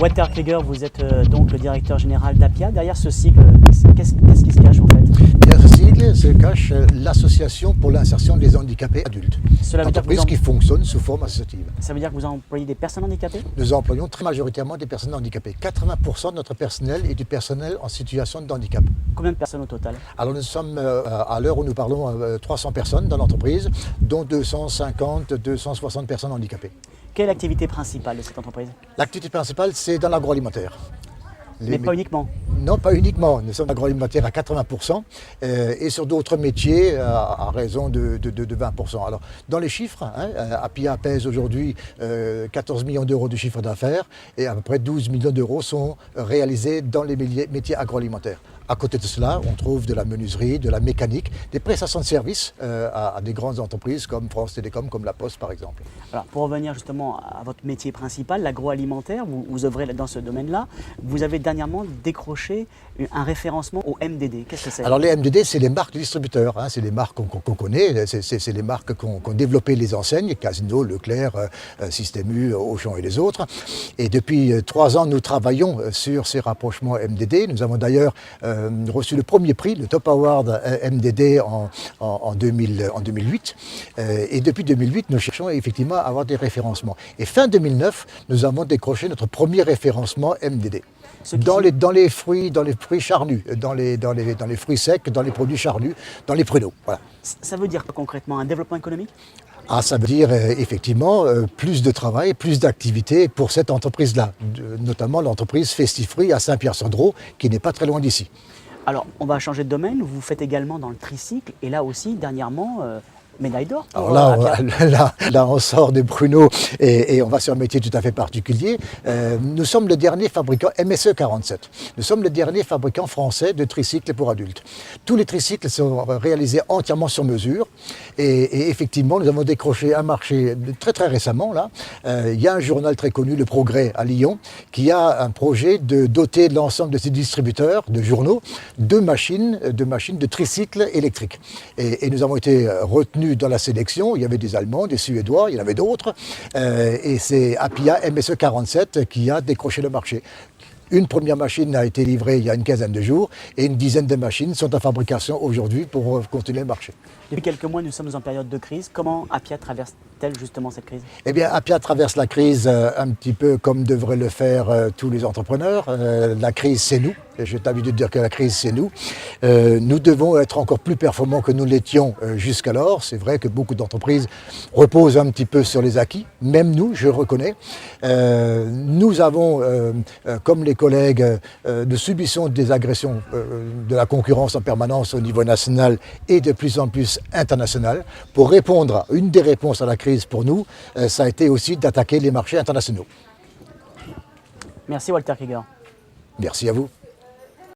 Walter Krieger, vous êtes donc le directeur général d'Appia. Derrière ce sigle, qu'est-ce qui se cache en fait? Derrière ce sigle se cache l'Association pour l'insertion des handicapés adultes. Cela veut dire Entreprise qui fonctionne sous forme associative. Ça veut dire que vous employez des personnes handicapées? Nous employons très majoritairement des personnes handicapées. 80% de notre personnel est du personnel en situation de handicap. Combien de personnes au total? Alors nous sommes, à l'heure où nous parlons, 300 personnes dans l'entreprise, dont 250-260 personnes handicapées. Quelle est l'activité principale de cette entreprise? L'activité principale, c'est dans l'agroalimentaire. Mais pas uniquement? Non, pas uniquement. Nous sommes agroalimentaires à 80% et sur d'autres métiers à raison de 20%. Alors, dans les chiffres, Appia pèse aujourd'hui 14 millions d'euros de chiffre d'affaires et à peu près 12 millions d'euros sont réalisés dans les métiers agroalimentaires. À côté de cela, on trouve de la menuiserie, de la mécanique, des prestations de services à des grandes entreprises comme France Télécom, comme La Poste par exemple. Alors, pour revenir justement à votre métier principal, l'agroalimentaire, vous œuvrez dans ce domaine-là. Vous avez dernièrement décroché un référencement au MDD. Qu'est-ce que c'est? Alors les MDD, c'est les marques de distributeurs, c'est les marques qu'on connaît, c'est les marques qu'ont développé les enseignes, Casino, Leclerc, Système U, Auchan et les autres. Et depuis 3 ans, nous travaillons sur ces rapprochements MDD. Nous avons d'ailleurs reçu le premier prix, le Top Award MDD en 2008. Et depuis 2008, nous cherchons effectivement à avoir des référencements. Et fin 2009, nous avons décroché notre premier référencement MDD. Dans les fruits charnus, dans les fruits secs, dans les produits charnus, dans les pruneaux. Voilà. Ça veut dire concrètement un développement économique? Ça veut dire effectivement plus de travail, plus d'activité pour cette entreprise-là, notamment l'entreprise Festifruits à Saint-Pierre-Sandreau, qui n'est pas très loin d'ici. Alors, on va changer de domaine. Vous faites également dans le tricycle et là aussi, dernièrement, médaille d'or. Alors là, on sort des pruneaux et on va sur un métier tout à fait particulier. Nous sommes le dernier fabricant MSE 47. Nous sommes le dernier fabricant français de tricycles pour adultes. Tous les tricycles sont réalisés entièrement sur mesure et effectivement, nous avons décroché un marché très très récemment. Là, il y a un journal très connu, Le Progrès à Lyon, qui a un projet de doter l'ensemble de ses distributeurs de journaux de machines de tricycles électriques. Et nous avons été retenus dans la sélection. Il y avait des Allemands, des Suédois, il y en avait d'autres. Et c'est Appia MSE 47 qui a décroché le marché. Une première machine a été livrée il y a une quinzaine de jours et une dizaine de machines sont en fabrication aujourd'hui pour continuer le marché. Depuis quelques mois, nous sommes en période de crise. Comment Appia traverse-t-elle justement cette crise? Eh bien, Appia traverse la crise un petit peu comme devraient le faire tous les entrepreneurs. La crise, c'est nous. J'ai l'habitude de dire que la crise, c'est nous. Nous devons être encore plus performants que nous l'étions jusqu'alors. C'est vrai que beaucoup d'entreprises reposent un petit peu sur les acquis. Même nous, je reconnais. Nous avons, comme les collègues, nous subissons des agressions de la concurrence en permanence au niveau national et de plus en plus international. Pour répondre, une des réponses à la crise pour nous, ça a été aussi d'attaquer les marchés internationaux. Merci Walter Krieger. Merci à vous.